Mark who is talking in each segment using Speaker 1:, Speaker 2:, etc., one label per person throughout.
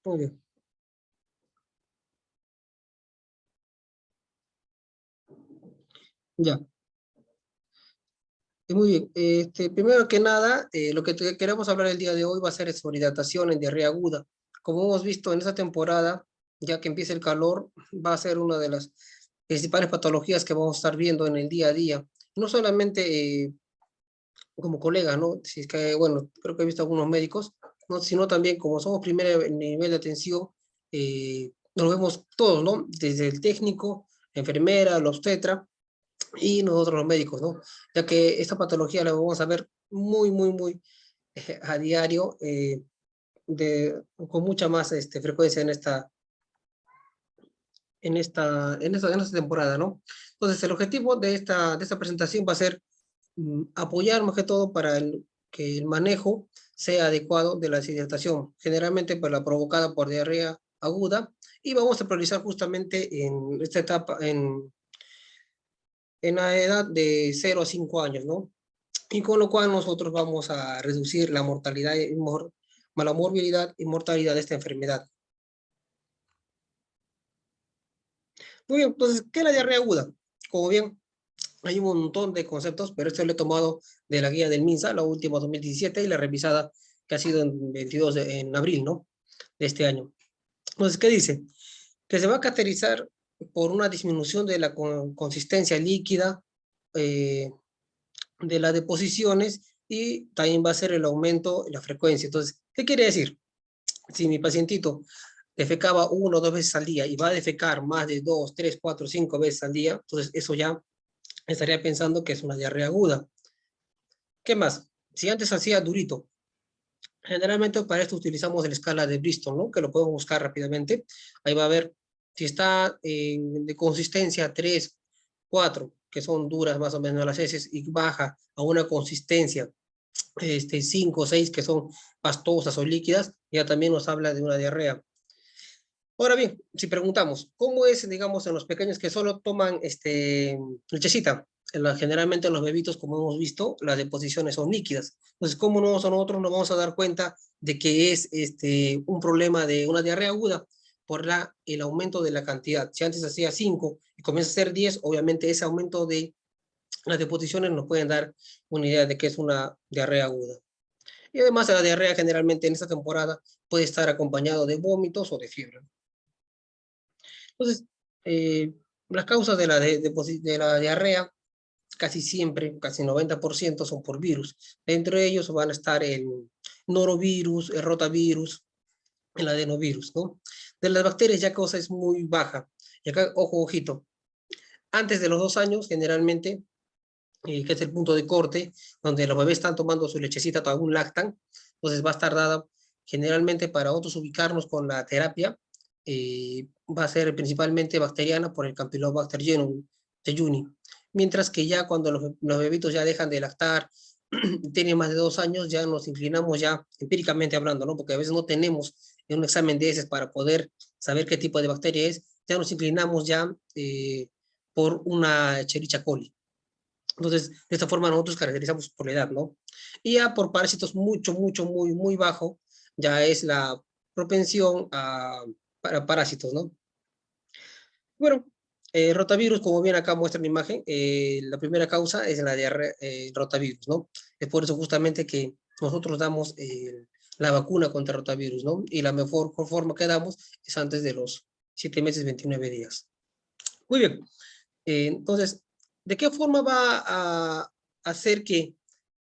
Speaker 1: Muy bien. Ya. Muy bien. Primero que nada, lo que queremos hablar el día de hoy va a ser sobre hidratación en diarrea aguda. Como hemos visto en esta temporada, ya que empieza el calor, va a ser una de las principales patologías que vamos a estar viendo en el día a día. No solamente como colega, ¿no? Si es que, bueno, creo que he visto algunos médicos, ¿no? Sino también como somos primer nivel de atención, nos vemos todos, ¿no? Desde el técnico, la enfermera, el obstetra y nosotros los médicos, ¿no? Ya que esta patología la vamos a ver muy a diario, con mucha más frecuencia en esta temporada, ¿no? Entonces, el objetivo de esta presentación va a ser apoyar más que todo para que el manejo sea adecuado de la deshidratación, generalmente por la provocada por diarrea aguda, y vamos a priorizar justamente en esta etapa, en la edad de 0 a 5 años, ¿no? Y con lo cual nosotros vamos a reducir la mortalidad, la morbilidad y mortalidad de esta enfermedad. Muy bien, entonces, ¿qué es la diarrea aguda? Como bien, hay un montón de conceptos, pero esto lo he tomado de la guía del MINSA, la última 2017, y la revisada que ha sido en abril, ¿no? De este año. Entonces, ¿qué dice? Que se va a caracterizar por una disminución de la consistencia líquida, eh, de las deposiciones, y también va a ser el aumento en la frecuencia. Entonces, ¿qué quiere decir? Si mi pacientito defecaba 1 o 2 veces al día y va a defecar más de 2, 3, 4, 5 veces al día, entonces eso ya estaría pensando que es una diarrea aguda. ¿Qué más? Si antes hacía durito, generalmente para esto utilizamos la escala de Bristol, ¿no? Que lo podemos buscar rápidamente. Ahí va a ver si está de consistencia 3, 4, que son duras más o menos las heces, y baja a una consistencia 5 o 6, que son pastosas o líquidas, ya también nos habla de una diarrea. Ahora bien, si preguntamos, ¿cómo es, digamos, en los pequeños que solo toman lechecita? Generalmente en los bebitos, como hemos visto, las deposiciones son líquidas. Entonces, ¿cómo nosotros nos vamos a dar cuenta de que es un problema de una diarrea aguda? Por el aumento de la cantidad. Si antes hacía 5 y comienza a ser 10, obviamente ese aumento de las deposiciones nos pueden dar una idea de que es una diarrea aguda. Y además la diarrea generalmente en esta temporada puede estar acompañado de vómitos o de fiebre. Entonces, las causas de la diarrea casi siempre, casi 90% son por virus. Entre ellos van a estar el norovirus, el rotavirus, el adenovirus, ¿no? De las bacterias ya cosa es muy baja. Y acá, ojo, ojito, antes de los 2 años, generalmente, que es el punto de corte, donde los bebés están tomando su lechecita, todavía aún lactan, entonces va a estar dada generalmente para otros ubicarnos con la terapia, va a ser principalmente bacteriana por el Campylobacter jejuni, mientras que ya cuando los bebitos ya dejan de lactar, tienen más de 2 años, ya nos inclinamos ya empíricamente hablando, ¿no? Porque a veces no tenemos un examen de heces para poder saber qué tipo de bacteria es, ya nos inclinamos ya por una Escherichia coli. Entonces, de esta forma nosotros caracterizamos por la edad, ¿no? Y ya por parásitos muy bajo, ya es la propensión para parásitos, ¿no? Bueno, rotavirus, como bien acá muestra mi imagen, la primera causa es la diarrea, rotavirus, ¿no? Es por eso justamente que nosotros damos la vacuna contra rotavirus, ¿no? Y la mejor forma que damos es antes de los 7 meses, 29 días. Muy bien. Entonces, ¿de qué forma va a hacer que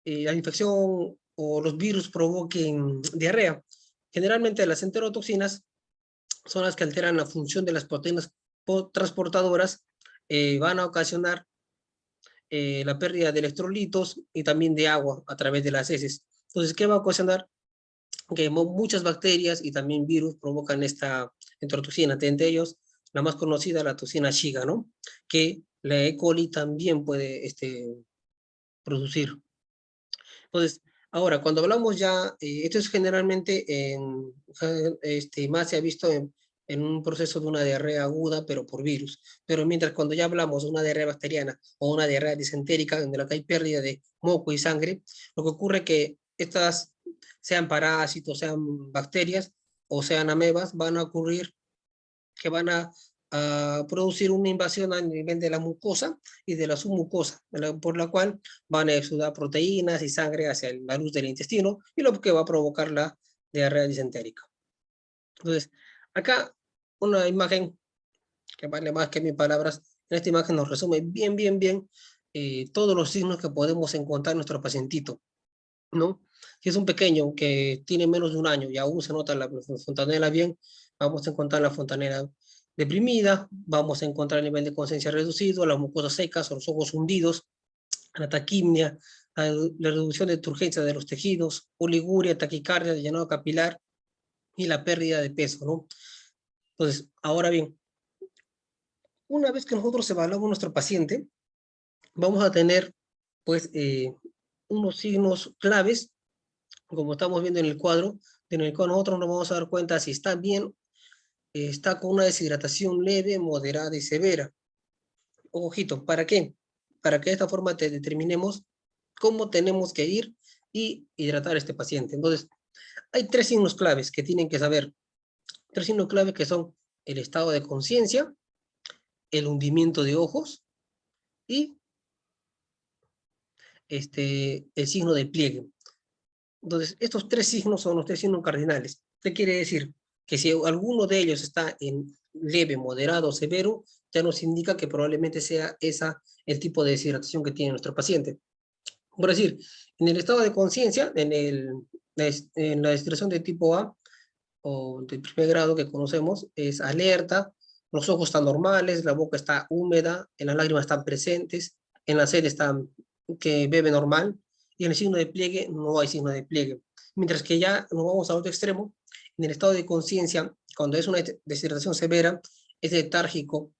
Speaker 1: la infección o los virus provoquen diarrea? Generalmente las enterotoxinas son las que alteran la función de las proteínas transportadoras, van a ocasionar la pérdida de electrolitos y también de agua a través de las heces. Entonces, ¿qué va a ocasionar? Que muchas bacterias y también virus provocan esta enterotoxina, entre ellos la más conocida, la toxina Shiga, ¿no? Que la E. coli también puede producir. Entonces, ahora, cuando hablamos ya, esto es generalmente más se ha visto en un proceso de una diarrea aguda, pero por virus. Pero mientras cuando ya hablamos de una diarrea bacteriana o una diarrea disentérica, donde la que hay pérdida de moco y sangre, lo que ocurre es que estas, sean parásitos, sean bacterias, o sean amebas, van a ocurrir que van a producir una invasión a nivel de la mucosa y de la submucosa, por la cual van a exudar proteínas y sangre hacia la luz del intestino y lo que va a provocar la diarrea disentérica. Entonces, acá una imagen que vale más que mil palabras. En esta imagen nos resume bien todos los signos que podemos encontrar en nuestro pacientito, ¿no? Si es un pequeño que tiene menos de un año y aún se nota la fontanela bien, vamos a encontrar la fontanela deprimida, vamos a encontrar el nivel de conciencia reducido, las mucosas secas, los ojos hundidos, la taquimia, la reducción de turgencia de los tejidos, oliguria, taquicardia, llenado capilar y la pérdida de peso, ¿no? Entonces, ahora bien, una vez que nosotros evaluamos a nuestro paciente, vamos a tener, pues, unos signos claves, como estamos viendo en el cuadro, en el cual nosotros nos vamos a dar cuenta si está bien, está con una deshidratación leve, moderada y severa. Ojito, ¿para qué? Para que de esta forma te determinemos cómo tenemos que ir y hidratar a este paciente. Entonces, hay tres signos claves que tienen que saber. Tres signos claves que son el estado de conciencia, el hundimiento de ojos y el signo de pliegue. Entonces, estos tres signos son los tres signos cardinales. ¿Qué quiere decir? Que si alguno de ellos está en leve, moderado o severo, ya nos indica que probablemente sea el tipo de deshidratación que tiene nuestro paciente. Por decir, en el estado de conciencia, en la deshidratación de tipo A o de primer grado que conocemos, es alerta, los ojos están normales, la boca está húmeda, en las lágrimas están presentes, en la sed está que bebe normal, y en el signo de pliegue no hay signo de pliegue. Mientras que ya nos vamos al otro extremo, en el estado de conciencia, cuando es una deshidratación severa, es letárgico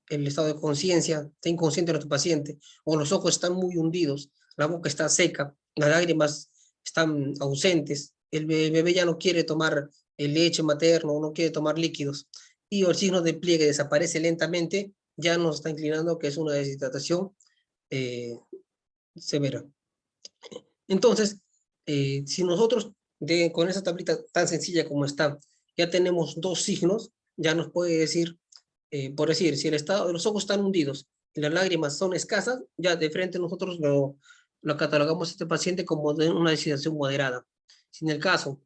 Speaker 1: el estado de conciencia, está inconsciente nuestro paciente, o los ojos están muy hundidos, la boca está seca, las lágrimas están ausentes, el bebé ya no quiere tomar leche materna, no quiere tomar líquidos, y el signo de pliegue desaparece lentamente, ya nos está inclinando que es una deshidratación eh, severa. Entonces, si nosotros con esa tablita tan sencilla como está, ya tenemos dos signos, ya nos puede decir, por decir, si el estado de los ojos están hundidos y las lágrimas son escasas, ya de frente nosotros lo catalogamos a este paciente como de una deshidratación moderada. Si en el caso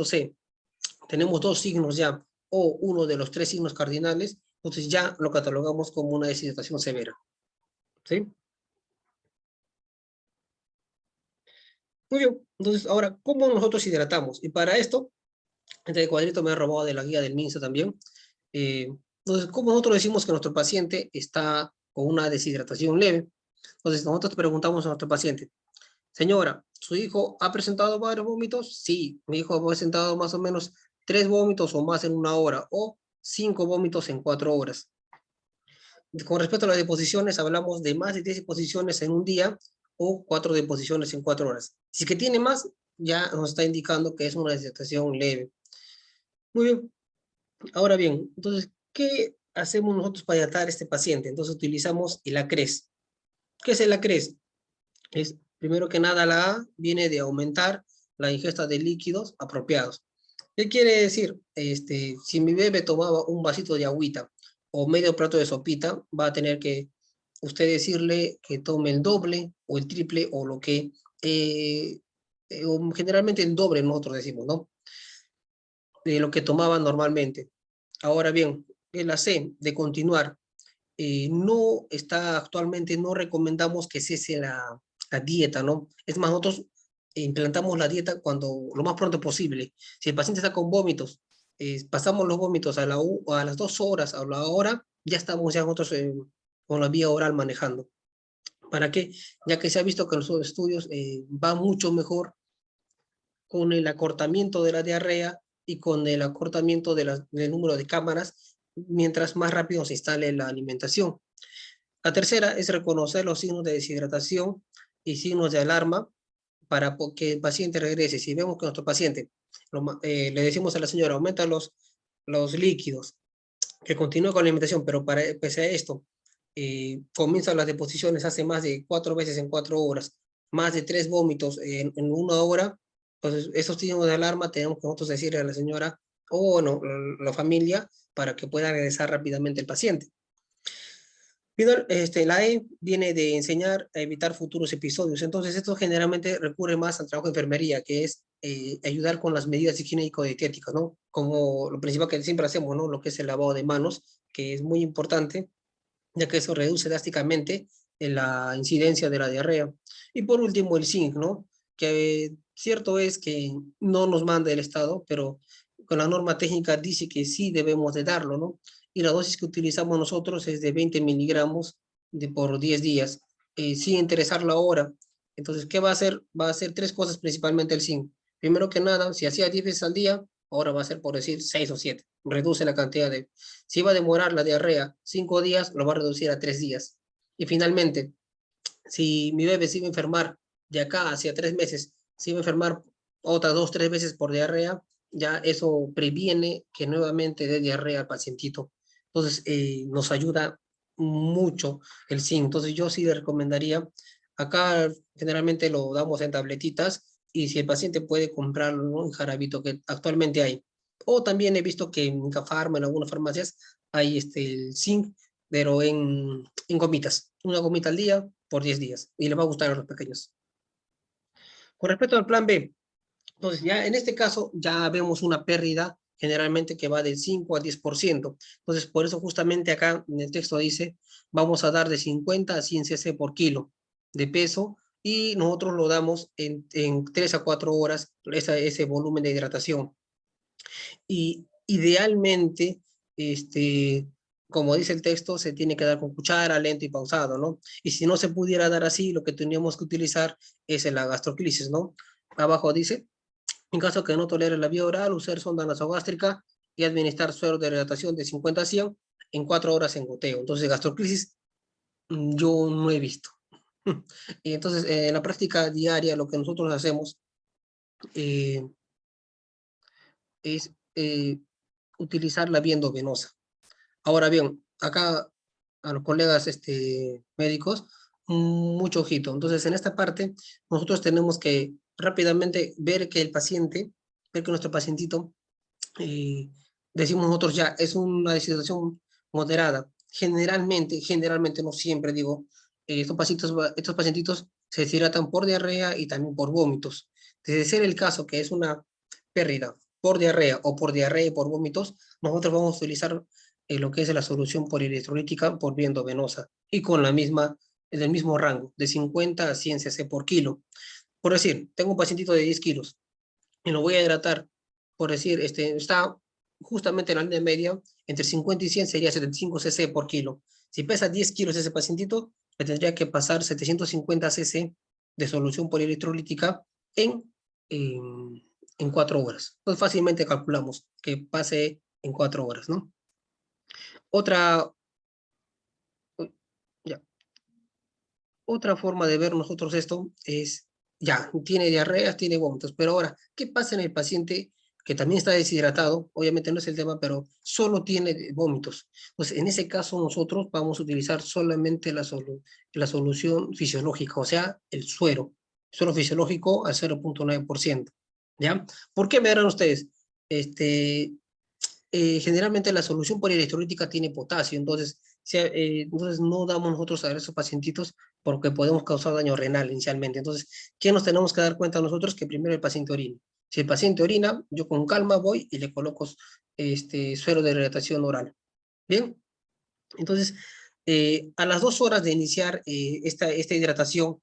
Speaker 1: C, tenemos dos signos ya, o uno de los tres signos cardinales, entonces ya lo catalogamos como una deshidratación severa. ¿Sí? Muy bien, entonces ahora, ¿cómo nosotros hidratamos? Y para esto, este cuadrito me ha robado de la guía del MINSA también. Entonces, ¿cómo nosotros decimos que nuestro paciente está con una deshidratación leve? Entonces, nosotros preguntamos a nuestro paciente, señora, ¿su hijo ha presentado varios vómitos? Sí, mi hijo ha presentado más o menos 3 vómitos o más en 1 hora, o 5 vómitos en 4 horas. Con respecto a las deposiciones, hablamos de más de 10 deposiciones en un día o 4 deposiciones en 4 horas. Si es que tiene más, ya nos está indicando que es una deshidratación leve. Muy bien. Ahora bien, entonces, ¿qué hacemos nosotros para tratar a este paciente? Entonces utilizamos el ACRES. ¿Qué es el ACRES? Es, primero que nada, la A viene de aumentar la ingesta de líquidos apropiados. ¿Qué quiere decir? Si mi bebé tomaba un vasito de agüita o medio plato de sopita, va a tener que usted decirle que tome el doble o el triple o lo que, generalmente el doble nosotros decimos, ¿no? De lo que tomaba normalmente. Ahora bien, la C de continuar. No está actualmente, no recomendamos que cese la dieta, ¿no? Es más, nosotros implantamos la dieta cuando lo más pronto posible. Si el paciente está con vómitos, pasamos los vómitos a las 2 horas, a la hora, ya estamos ya nosotros con la vía oral manejando. ¿Para qué? Ya que se ha visto que en los estudios va mucho mejor con el acortamiento de la diarrea y con el acortamiento del número de cámaras, mientras más rápido se instale la alimentación. La tercera es reconocer los signos de deshidratación y signos de alarma para que el paciente regrese. Si vemos que nuestro paciente, le decimos a la señora, aumenta los líquidos, que continúe con la alimentación, pero pese a esto, comienzan las deposiciones hace más de 4 veces en 4 horas, más de 3 vómitos en 1 hora, entonces esos signos de alarma tenemos que nosotros decirle a la señora o no, la familia para que pueda regresar rápidamente el paciente. La E viene de enseñar a evitar futuros episodios. Entonces, esto generalmente recurre más al trabajo de enfermería, que es ayudar con las medidas higiénico-dietéticas, ¿no? Como lo principal que siempre hacemos, ¿no? Lo que es el lavado de manos, que es muy importante, ya que eso reduce drásticamente la incidencia de la diarrea. Y por último, el zinc, ¿no? Que cierto es que no nos manda el Estado, pero con la norma técnica dice que sí debemos de darlo, ¿no? Y la dosis que utilizamos nosotros es de 20 miligramos por 10 días, sin interesar la hora. Entonces, ¿qué va a hacer? Va a hacer tres cosas principalmente el zinc. Primero que nada, si hacía 10 veces al día, ahora va a ser por decir 6 o 7. Reduce la cantidad de... Si va a demorar la diarrea 5 días, lo va a reducir a 3 días. Y finalmente, si mi bebé se iba a enfermar de acá hacia 3 meses, se iba a enfermar otras 2, 3 veces por diarrea, ya eso previene que nuevamente dé diarrea al pacientito. Entonces, nos ayuda mucho el zinc. Entonces, yo sí le recomendaría, acá generalmente lo damos en tabletitas y si el paciente puede comprarlo, ¿no? En jarabito que actualmente hay. O también he visto que en Cafarma, en algunas farmacias, hay el zinc, pero en gomitas. Una gomita al día por 10 días. Y le va a gustar a los pequeños. Con respecto al plan B, entonces ya en este caso ya vemos una pérdida generalmente que va del 5 al 10%. Entonces, por eso justamente acá en el texto dice, vamos a dar de 50 a 100 cc por kilo de peso y nosotros lo damos en 3 a 4 horas ese volumen de hidratación. Y idealmente, como dice el texto, se tiene que dar con cuchara, lento y pausado, ¿no? Y si no se pudiera dar así, lo que tendríamos que utilizar es la gastroclisis, ¿no? Abajo dice, en caso que no tolere la vía oral, usar sonda nasogástrica y administrar suero de hidratación de 50 a 100 en 4 horas en goteo. Entonces, gastroclisis yo no he visto. Y entonces, en la práctica diaria, lo que nosotros hacemos eh, es utilizar la vía endovenosa. Ahora bien, acá a los colegas médicos, mucho ojito. Entonces, en esta parte, nosotros tenemos que rápidamente ver que el paciente, ver que nuestro pacientito, eh, decimos nosotros ya, es una situación moderada. Generalmente, no siempre digo, estos pacientitos se deshidratan por diarrea y también por vómitos. Desde ser el caso que es una pérdida por diarrea o por diarrea y por vómitos, nosotros vamos a utilizar lo que es la solución polielectrolítica por vía endovenosa y con el mismo rango, de 50 a 100 cc por kilo. Por decir, tengo un pacientito de 10 kilos y lo voy a hidratar, por decir, está justamente en la línea media, entre 50 y 100 sería 75 cc por kilo. Si pesa 10 kilos ese pacientito, le tendría que pasar 750 cc de solución polielectrolítica en 4 horas. Entonces fácilmente calculamos que pase en 4 horas, ¿no? Otra, ya, otra forma de ver nosotros esto es, ya, tiene diarreas, tiene vómitos, pero ahora, ¿qué pasa en el paciente que también está deshidratado? Obviamente no es el tema, pero solo tiene vómitos. Pues en ese caso nosotros vamos a utilizar solamente la solución fisiológica, o sea, el suero fisiológico al 0,9%, ¿ya? ¿Por qué me dirán ustedes? Este, generalmente la solución polielectrolítica tiene potasio, entonces no damos nosotros a esos pacientitos porque podemos causar daño renal inicialmente. Entonces, ¿qué nos tenemos que dar cuenta nosotros? Que primero el paciente orina. Si el paciente orina, yo con calma voy y le coloco suero de hidratación oral. Bien, entonces, a las 2 horas de iniciar esta hidratación,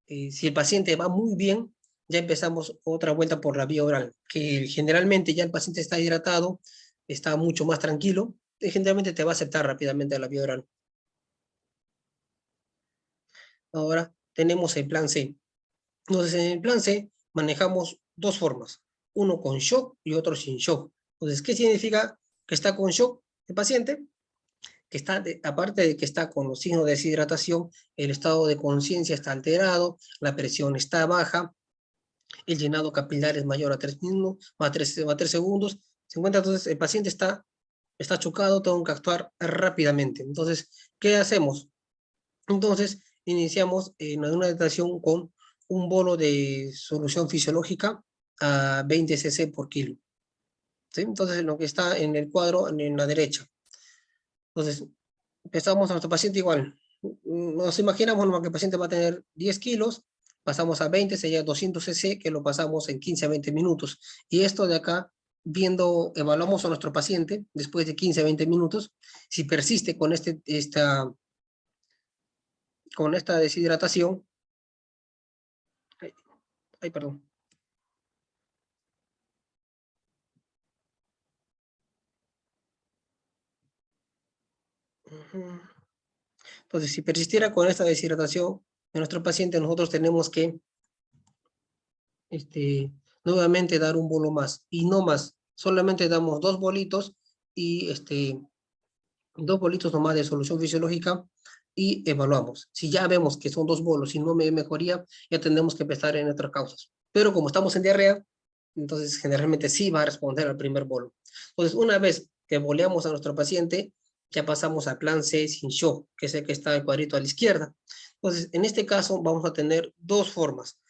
Speaker 1: si el paciente va muy bien, ya empezamos otra vuelta por la vía oral, que generalmente ya el paciente está hidratado, está mucho más tranquilo, y generalmente te va a aceptar rápidamente la vía oral. Ahora tenemos el plan C. Entonces, en el plan C manejamos dos formas, uno con shock y otro sin shock. Entonces, ¿qué significa que está con shock el paciente? Que está, aparte de que está con los signos de deshidratación, el estado de conciencia está alterado, la presión está baja, el llenado capilar es mayor a 3 minutos, a 3 segundos. Se encuentra entonces, el paciente está chocado, tengo que actuar rápidamente. Entonces, ¿qué hacemos? Entonces, iniciamos una hidratación con un bolo de solución fisiológica a 20 cc por kilo. ¿sí? Entonces, lo que está en el cuadro en la derecha. Entonces, empezamos a nuestro paciente igual. Nos imaginamos que el paciente va a tener 10 kilos, pasamos a 20, sería 200 cc, que lo pasamos en 15 a 20 minutos. Y esto de acá, evaluamos a nuestro paciente después de 15 a 20 minutos, si persiste con, con esta deshidratación. Ay, perdón. Entonces, si persistiera con esta deshidratación en nuestro paciente, nosotros tenemos que nuevamente dar un bolo más y no más. Solamente damos 2 bolitos y 2 bolitos nomás de solución fisiológica y evaluamos. Si ya vemos que son 2 bolos y no me mejoría, ya tendremos que empezar en otras causas. Pero como estamos en diarrea, entonces generalmente sí va a responder al primer bolo. Entonces, una vez que boleamos a nuestro paciente, ya pasamos al plan C sin shock, que es el que está el cuadrito a la izquierda. Entonces, en este caso vamos a tener 2 formas.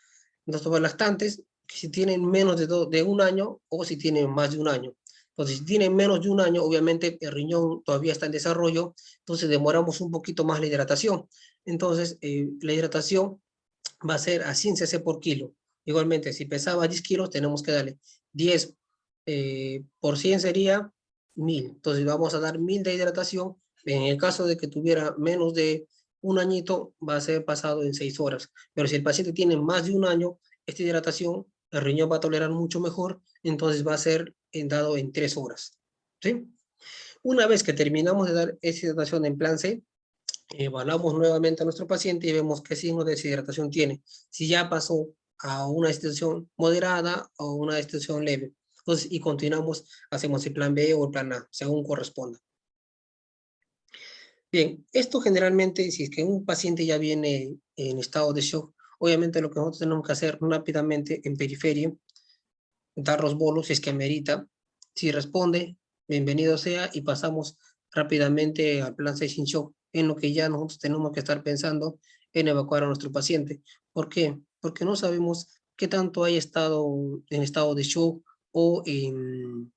Speaker 1: Los lactantes, que si tienen menos de 1 año o si tienen más de 1 año. Entonces, si tienen menos de 1 año, obviamente el riñón todavía está en desarrollo, entonces demoramos un poquito más la hidratación. Entonces, la hidratación va a ser a 100 cc por kilo. Igualmente, si pesaba 10 kilos, tenemos que darle 10 por 100 sería 1000. Entonces, vamos a dar 1000 de hidratación. En el caso de que tuviera menos de 1 añito, va a ser pasado en 6 horas. Pero si el paciente tiene más de 1 año, esta hidratación, el riñón va a tolerar mucho mejor, entonces va a ser dado en 3 horas. ¿Sí? Una vez que terminamos de dar esa hidratación en plan C, evaluamos nuevamente a nuestro paciente y vemos qué signo de deshidratación tiene. Si ya pasó a una deshidratación moderada o una deshidratación leve. Entonces, y continuamos, hacemos el plan B o el plan A, según corresponda. Bien, esto generalmente, si es que un paciente ya viene en estado de shock, obviamente lo que nosotros tenemos que hacer rápidamente en periferia, dar los bolos si es que amerita. Si responde, bienvenido sea, y pasamos rápidamente al plan 6 sin shock, en lo que ya nosotros tenemos que estar pensando en evacuar a nuestro paciente. ¿Por qué? Porque no sabemos qué tanto haya estado en estado de shock o en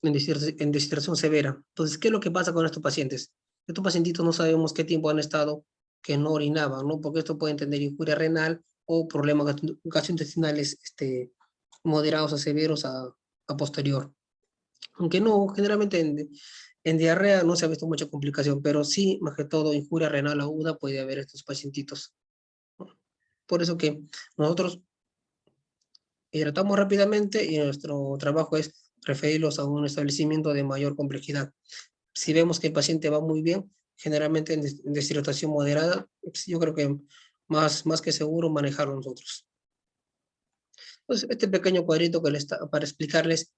Speaker 1: deshidratación severa. Entonces, ¿qué es lo que pasa con estos pacientes? Estos pacientitos no sabemos qué tiempo han estado que no orinaban, ¿no? Porque esto puede tener injuria renal o problemas gastrointestinales moderados a severos a posterior. Aunque no, generalmente en diarrea no se ha visto mucha complicación, pero sí, más que todo, injuria renal aguda puede haber estos pacientitos. Por eso que nosotros hidratamos rápidamente y nuestro trabajo es referirlos a un establecimiento de mayor complejidad. Si vemos que el paciente va muy bien, generalmente en deshidratación moderada, pues yo creo que más que seguro manejarlo nosotros. Entonces, este pequeño cuadrito que les está para explicarles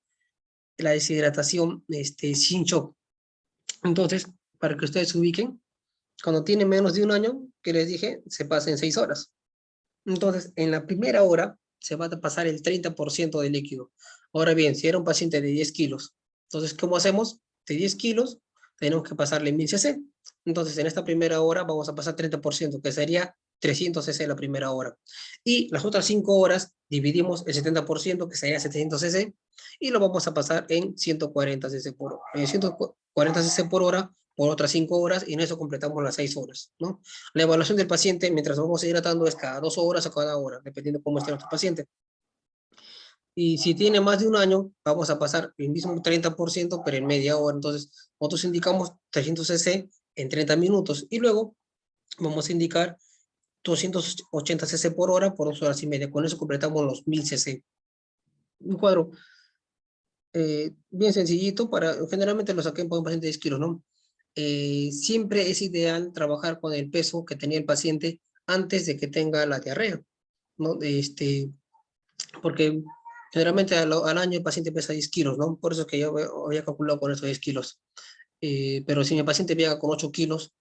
Speaker 1: la deshidratación sin shock. Entonces, para que ustedes se ubiquen, cuando tiene menos de 1 año, que les dije, se pasa en 6 horas. Entonces, en la primera hora se va a pasar el 30% de líquido. Ahora bien, si era un paciente de 10 kilos, entonces, ¿cómo hacemos? De 10 kilos, tenemos que pasarle 1000 cc. Entonces, en esta primera hora vamos a pasar 30%, que sería 300 cc la primera hora. Y las otras 5 horas dividimos el 70%, que sería 700 cc, y lo vamos a pasar en 140 cc por hora por otras 5 horas, y en eso completamos las 6 horas, ¿no? La evaluación del paciente, mientras vamos hidratando, es cada 2 horas o cada hora, dependiendo cómo esté nuestro paciente. Y si tiene más de 1 año, vamos a pasar el mismo 30%, pero en media hora. Entonces, nosotros indicamos 300 cc en 30 minutos y luego vamos a indicar 280 cc por hora por 2 horas y media. Con eso completamos los 1000 cc. Un cuadro bien sencillito, generalmente lo saqué para un paciente de 10 kilos, ¿no? Siempre es ideal trabajar con el peso que tenía el paciente antes de que tenga la diarrea, ¿no? Porque generalmente al año el paciente pesa 10 kilos, ¿no? Por eso es que yo había calculado con esos 10 kilos. Pero si mi paciente llega con 8 kilos,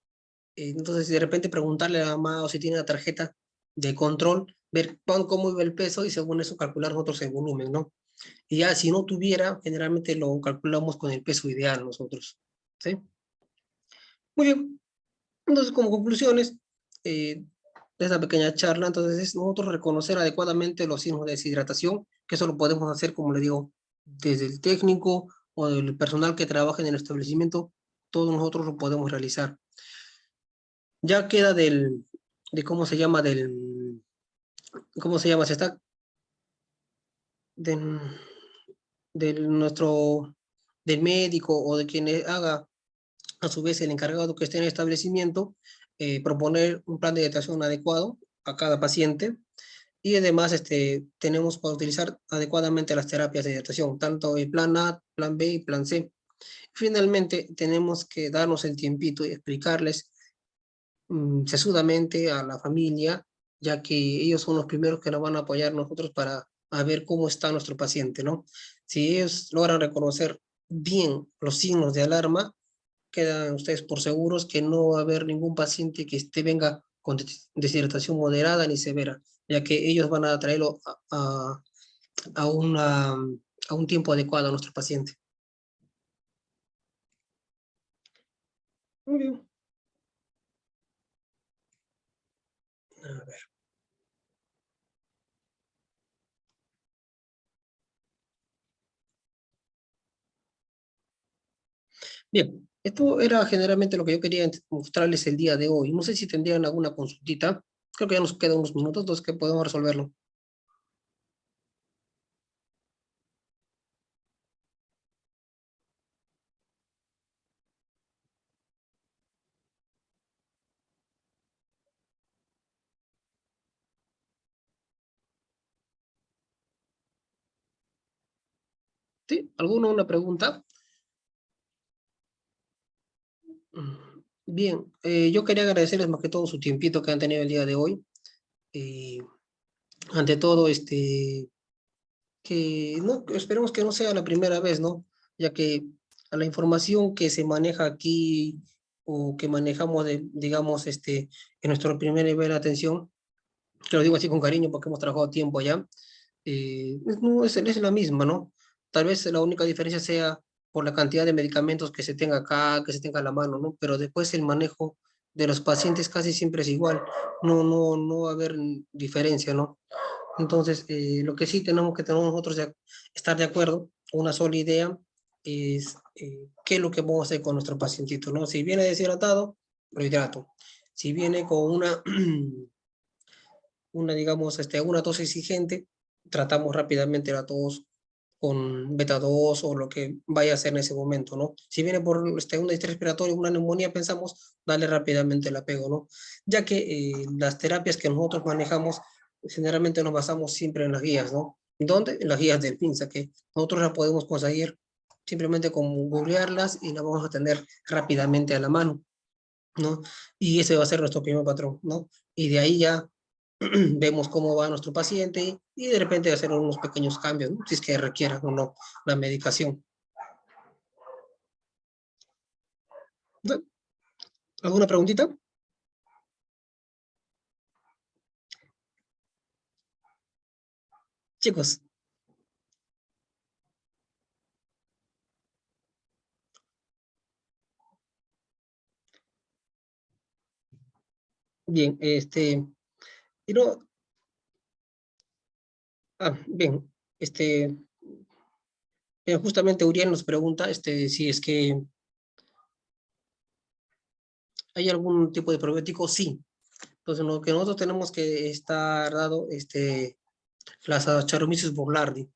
Speaker 1: entonces de repente preguntarle a la mamá o si tiene la tarjeta de control, ver cómo iba el peso y según eso calcular nosotros el volumen, ¿no? Y ya si no tuviera, generalmente lo calculamos con el peso ideal nosotros, ¿sí? Muy bien, entonces como conclusiones de esta pequeña charla, entonces es nosotros reconocer adecuadamente los signos de deshidratación, que eso lo podemos hacer, como le digo, desde el técnico o el personal que trabaja en el establecimiento, todos nosotros lo podemos realizar. Ya queda de cómo se llama, cómo se llama, se está, del, del médico o de quien haga, a su vez, el encargado que esté en el establecimiento, proponer un plan de atención adecuado a cada paciente. Y además, tenemos para utilizar adecuadamente las terapias de hidratación, tanto el plan A, plan B y plan C. Finalmente, tenemos que darnos el tiempito y explicarles sesudamente a la familia, ya que ellos son los primeros que nos van a apoyar nosotros para a ver cómo está nuestro paciente, ¿no? Si ellos logran reconocer bien los signos de alarma, quedan ustedes por seguros que no va a haber ningún paciente que venga con deshidratación moderada ni severa, ya que ellos van a traerlo a, a un tiempo adecuado a nuestro paciente. Muy bien. A ver. Bien, esto era generalmente lo que yo quería mostrarles el día de hoy. No sé si tendrían alguna consultita. Creo que ya nos quedan unos minutos, entonces que podemos resolverlo. ¿Sí? ¿Alguna una pregunta? Bien, yo quería agradecerles más que todo su tiempito que han tenido el día de hoy. Eh, ante todo, que no, esperemos que no sea la primera vez, ¿no? Ya que a la información que se maneja aquí o que manejamos, digamos, en nuestro primer nivel de atención, te lo digo así con cariño porque hemos trabajado tiempo allá, no es la misma, ¿no? Tal vez la única diferencia sea por la cantidad de medicamentos que se tenga acá, que se tenga a la mano, ¿no? Pero después el manejo de los pacientes casi siempre es igual, no va a haber diferencia, ¿no? Entonces, lo que sí tenemos que tener nosotros estar de acuerdo, una sola idea, es qué es lo que vamos a hacer con nuestro pacientito, ¿no? Si viene deshidratado, lo hidrato. Si viene con digamos, una tos exigente, tratamos rápidamente la tos con beta 2 o lo que vaya a hacer en ese momento, ¿no? Si viene por un distrés respiratorio, una neumonía, pensamos darle rápidamente el apego, ¿no? Ya que las terapias que nosotros manejamos, generalmente nos basamos siempre en las guías, ¿no? ¿Dónde? En las guías del PINSA, que nosotros las podemos conseguir simplemente con googlearlas y las vamos a tener rápidamente a la mano, ¿no? Y ese va a ser nuestro primer patrón, ¿no? Y de ahí ya vemos cómo va nuestro paciente y de repente hacer unos pequeños cambios, ¿no? Si es que requiera o no la medicación. ¿No? ¿Alguna preguntita? Chicos, bien, y no, bien, justamente Uriel nos pregunta, si es que hay algún tipo de probiótico, sí. Entonces, lo que nosotros tenemos que estar dado, las Saccharomyces boulardii,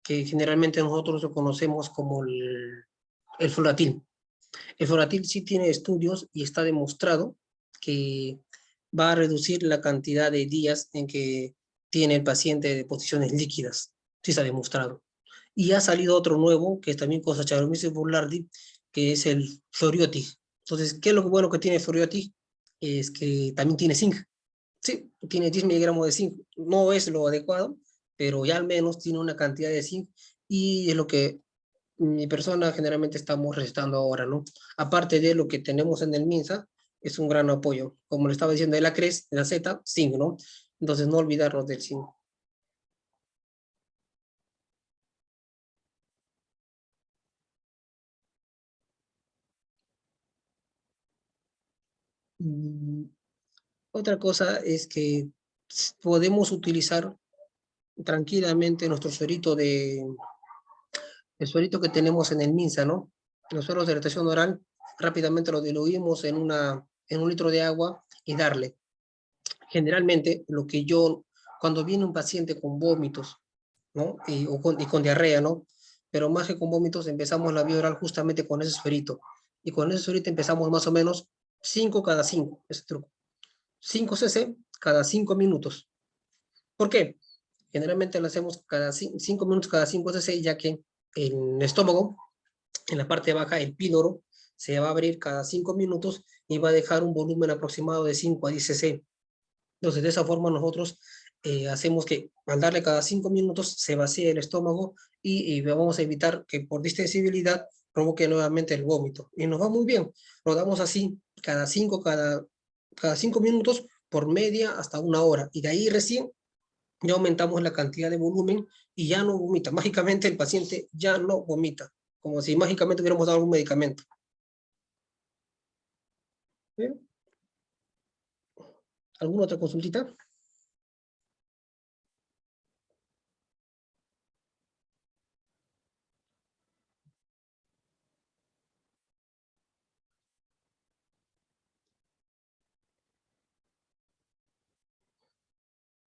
Speaker 1: que generalmente nosotros lo conocemos como el Floratil. El Floratil sí tiene estudios y está demostrado que va a reducir la cantidad de días en que tiene el paciente de posiciones líquidas. Sí está demostrado. Y ha salido otro nuevo, que es también con Saccharomyces boulardii, que es el Floriotic. Entonces, ¿qué es lo bueno que tiene Floriotic? Es que también tiene zinc. Sí, tiene 10 miligramos de zinc. No es lo adecuado, pero ya al menos tiene una cantidad de zinc y es lo que mi persona generalmente estamos recetando ahora, ¿no? Aparte de lo que tenemos en el MINSA, es un gran apoyo. Como le estaba diciendo, de la CRES, de la Z, zinc, ¿no? Entonces, no olvidarnos del zinc. Mm, Otra cosa es que podemos utilizar tranquilamente nuestro suerito El suerito que tenemos en el MINSA, ¿no? Los sueros de irritación oral, rápidamente lo diluimos en un litro de agua y darle. Generalmente, cuando viene un paciente con vómitos, ¿no? Y con diarrea, ¿no? Pero más que con vómitos, empezamos la vía oral justamente con ese suerito. Y con ese suerito empezamos más o menos 5 cada 5, ese truco. 5 cc cada 5 minutos. ¿Por qué? Generalmente lo hacemos cada 5 minutos, cada 5 cc, ya que el estómago, en la parte baja, el píloro, se va a abrir cada 5 minutos y va a dejar un volumen aproximado de 5 a 10 cc. Entonces, de esa forma nosotros hacemos que al darle cada 5 minutos se vacíe el estómago y vamos a evitar que por distensibilidad provoque nuevamente el vómito. Y nos va muy bien. Lo damos así cada 5 minutos por media hasta 1 hora. Y de ahí recién ya aumentamos la cantidad de volumen y ya no vomita. Mágicamente el paciente ya no vomita, como si mágicamente hubiéramos dado algún medicamento. ¿Bien? ¿Alguna otra consultita?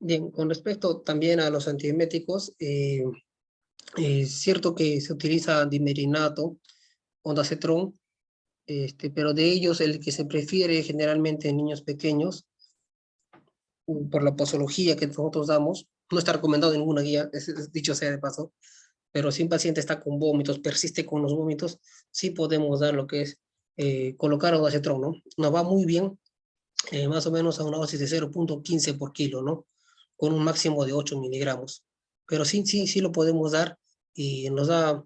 Speaker 1: Bien, con respecto también a los antieméticos, es cierto que se utiliza dimerinato, ondansetron, pero de ellos el que se prefiere generalmente en niños pequeños, por la posología que nosotros damos, no está recomendado en ninguna guía, dicho sea de paso, pero si un paciente está con vómitos, persiste con los vómitos, sí podemos dar lo que es colocar ondansetron, ¿no? Nos va muy bien, más o menos a una dosis de 0,15 por kilo, ¿no? Con un máximo de 8 miligramos. Pero sí lo podemos dar y nos da,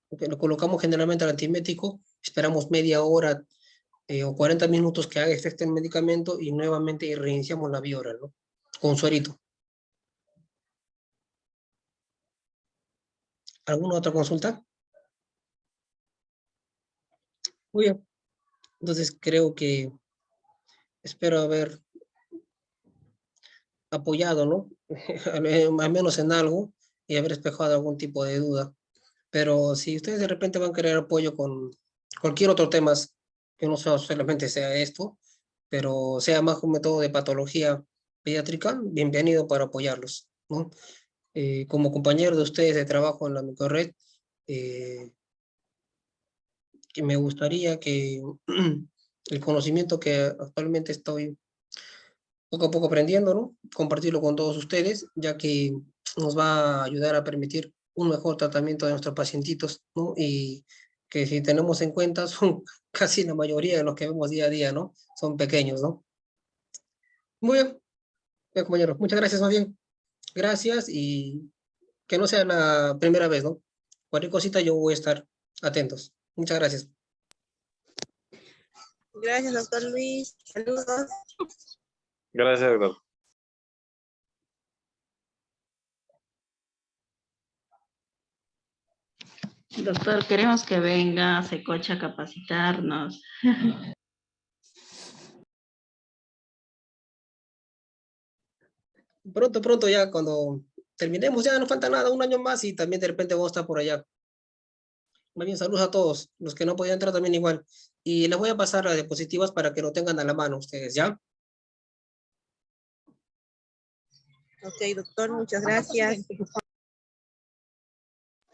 Speaker 1: lo colocamos generalmente al antiemético, esperamos media hora o 40 minutos que haga efecto el medicamento y nuevamente reiniciamos la vía oral, ¿no? Con suerito. ¿Alguna otra consulta? Muy bien. Entonces creo que espero haber apoyado, ¿no? Al menos en algo y haber despejado algún tipo de duda. Pero si ustedes de repente van a querer apoyo con cualquier otro tema, que no solamente sea esto, pero sea más un método de patología pediátrica, bienvenido para apoyarlos, ¿no? Como compañero de ustedes de trabajo en la microred, eh, que me gustaría que el conocimiento que actualmente estoy poco a poco aprendiendo, ¿no? Compartirlo con todos ustedes, ya que nos va a ayudar a permitir un mejor tratamiento de nuestros pacientitos, ¿no? Y que si tenemos en cuenta son casi la mayoría de los que vemos día a día, ¿no? Son pequeños, ¿no? Muy bien, compañeros. Muchas gracias, más bien. Gracias y que no sea la primera vez, ¿no? Cualquier cosita yo voy a estar atentos. Muchas gracias.
Speaker 2: Gracias, doctor Luis. Saludos.
Speaker 3: Gracias, doctor.
Speaker 4: Doctor, queremos que venga a Secocha a capacitarnos.
Speaker 1: Pronto ya cuando terminemos, ya no falta nada, un año más y también de repente vamos a estar por allá. Más bien, saludos a todos, los que no podían entrar también igual. Y les voy a pasar las diapositivas para que lo tengan a la mano ustedes, ¿ya?
Speaker 2: Ok, doctor, muchas gracias.